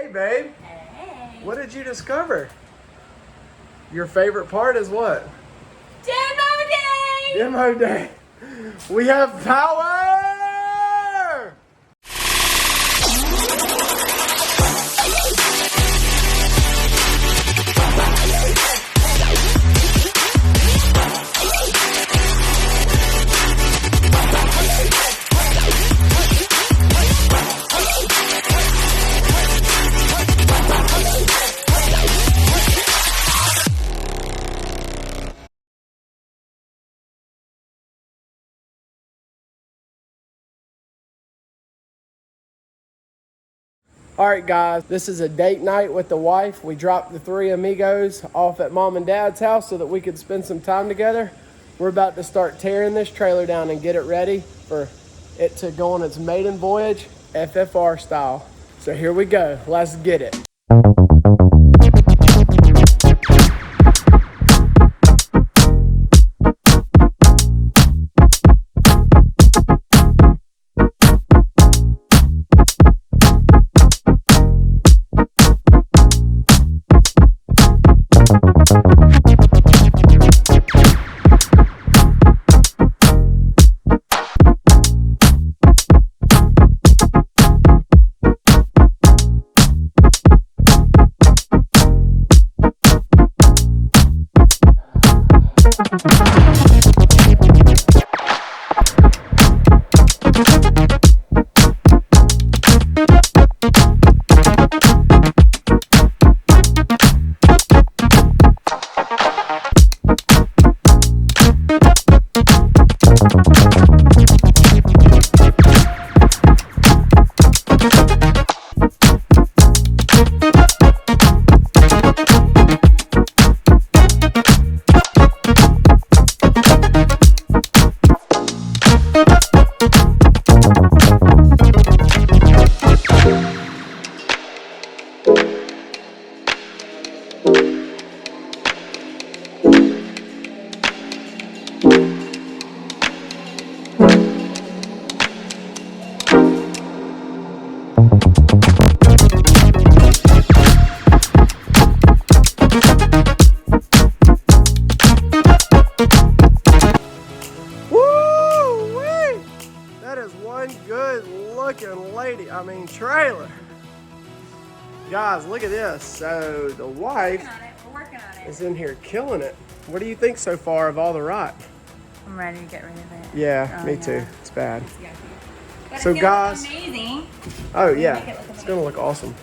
Hey, babe. Hey. What did you discover? Your favorite part is what? Demo day! Demo day. We have power! All right, guys, this is a date night with the wife. We dropped the three amigos off at mom and dad's house so that we could spend some time together. We're about to start tearing this trailer down and get it ready for it to go on its maiden voyage, FFR style. So here we go. Let's get it. Woo-wee! That is one good looking trailer. Guys, look at this. So the wife We're working on it. is in here killing it. What do you think so far of all the rot? I'm ready to get rid of it. Yeah, me too. It's bad. But So it's guys, gonna look amazing. oh Make yeah, it look it's gonna look awesome.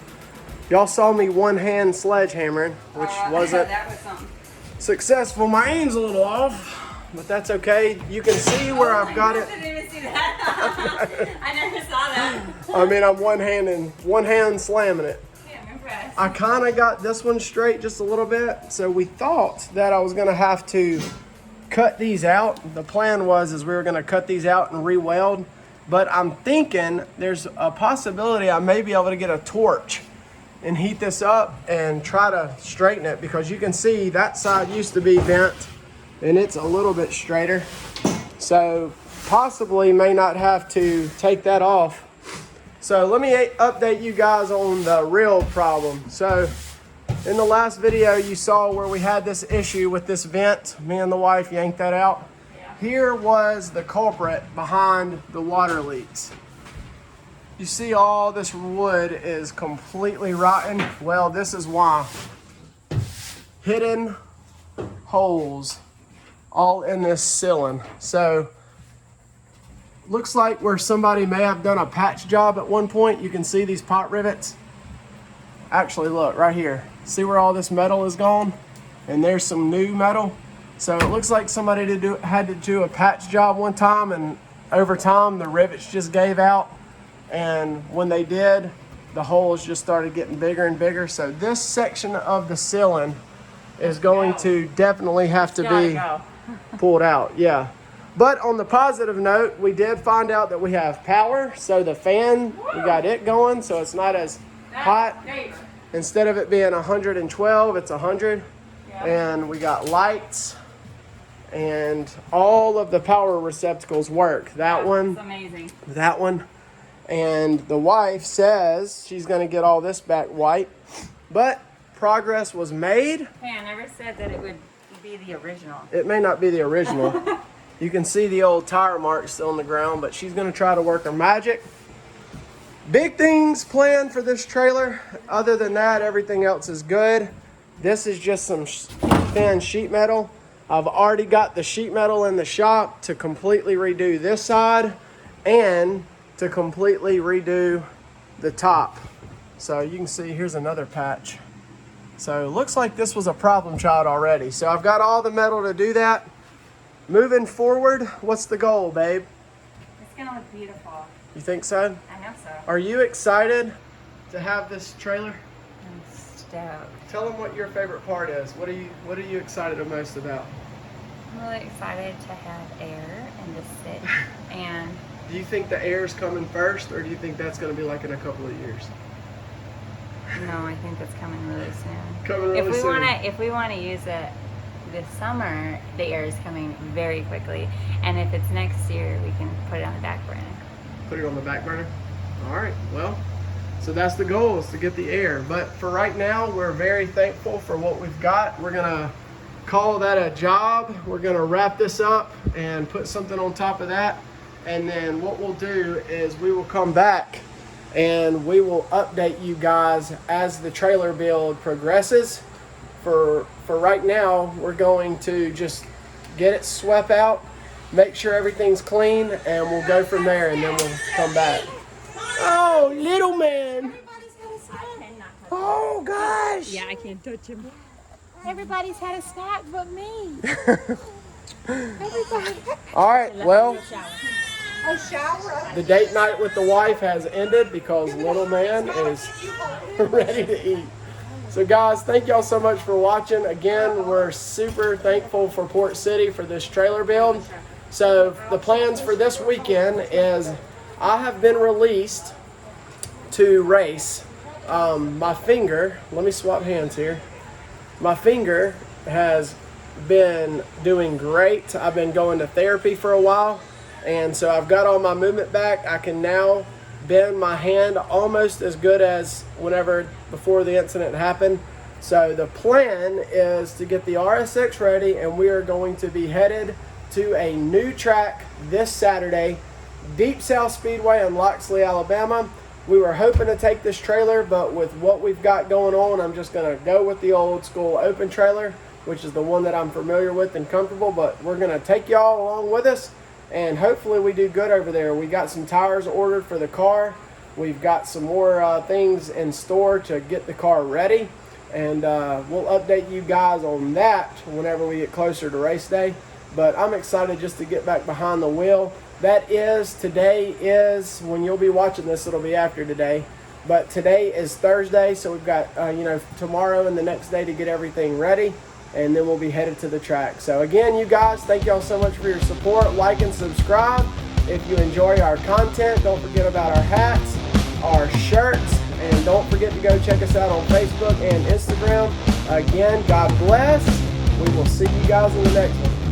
Y'all saw me one hand sledgehammering, which wasn't that was something. successful. My aim's a little off, but that's okay. You can see where I've got it. I didn't even see that. I never saw that. I mean, I'm one hand slamming it. Yeah, I'm impressed. I kind of got this one straight just a little bit. So we thought that I was gonna have to cut these out. The plan was we were gonna cut these out and re-weld, but I'm thinking there's a possibility I may be able to get a torch and heat this up and try to straighten it, because you can see that side used to be bent and it's a little bit straighter. So possibly may not have to take that off. So let me update you guys on the real problem. So in the last video you saw where we had this issue with this vent. Me and the wife yanked that out. Here was the culprit behind the water leaks. You see all this wood is completely rotten. Well, this is why. Hidden holes all in this ceiling. So looks like where somebody may have done a patch job at one point. You can see these pot rivets. Actually, look right here. See where all this metal is gone? And there's some new metal. So it looks like somebody had to do a patch job one time, and over time the rivets just gave out. And when they did, the holes just started getting bigger and bigger. So this section of the ceiling is going to definitely have to be pulled out. Yeah. But on the positive note, we did find out that we have power. So the fan, we got it going, so it's not as hot. Instead of it being 112, it's 100. And we got lights, and all of the power receptacles work. That one, amazing. that one, And the wife says she's going to get all this back white. But progress was made. Hey, I never said that it would be the original. It may not be the original. You can see the old tire marks still on the ground, but she's going to try to work her magic. Big things planned for this trailer. Other than that, everything else is good. This is just some thin sheet metal. I've already got the sheet metal in the shop to completely redo this side and to completely redo the top. So you can see here's another patch. So it looks like this was a problem child already. So I've got all the metal to do that. Moving forward, what's the goal, babe? It's gonna look beautiful. You think so? I know so. Are you excited to have this trailer? I'm stoked. Tell them what your favorite part is. What are you excited the most about? I'm really excited to have air and to sit and Do you think the air's coming first, or do you think that's going to be like in a couple of years? no, I think that's coming really soon. Coming really if we soon. if we wanna use it this summer, the air is coming very quickly. And if it's next year, we can put it on the back burner. Put it on the back burner? All right, well, so that's the goal, is to get the air. But for right now, we're very thankful for what we've got. We're going to call that a job. We're going to wrap this up and put something on top of that. And then what we'll do is we will come back and we will update you guys as the trailer build progresses. For right now, we're going to just get it swept out, make sure everything's clean, and we'll go from there, and then we'll come back. Oh, little man. Oh, gosh. Yeah, I can't touch him. Everybody's had a snack but me. Everybody. All right, well, A shower. the date night with the wife has ended because little man is ready to eat. So guys, thank y'all so much for watching. Again, we're super thankful for Port City for this trailer build. So the plans for this weekend is I have been released to race. My finger, let me swap hands here. My finger has been doing great. I've been going to therapy for a while, and so I've got all my movement back. I can now bend my hand almost as good as whenever before the incident happened. So the plan is to get the RSX ready, and we are going to be headed to a new track this Saturday, Deep South Speedway in Loxley, Alabama. We were hoping to take this trailer, but with what we've got going on, I'm just going to go with the old school open trailer, which is the one that I'm familiar with and comfortable. But we're going to take y'all along with us, and hopefully we do good over there. We got some tires ordered for the car. We've got some more things in store to get the car ready, and we'll update you guys on that whenever we get closer to race day. But I'm excited just to get back behind the wheel. Today is, when you'll be watching this, it'll be after today. But today is Thursday, so we've got, tomorrow and the next day to get everything ready. And then we'll be headed to the track. So again, you guys, thank y'all so much for your support. Like and subscribe. If you enjoy our content, don't forget about our hats, our shirts, and don't forget to go check us out on Facebook and Instagram. Again, God bless. We will see you guys in the next one.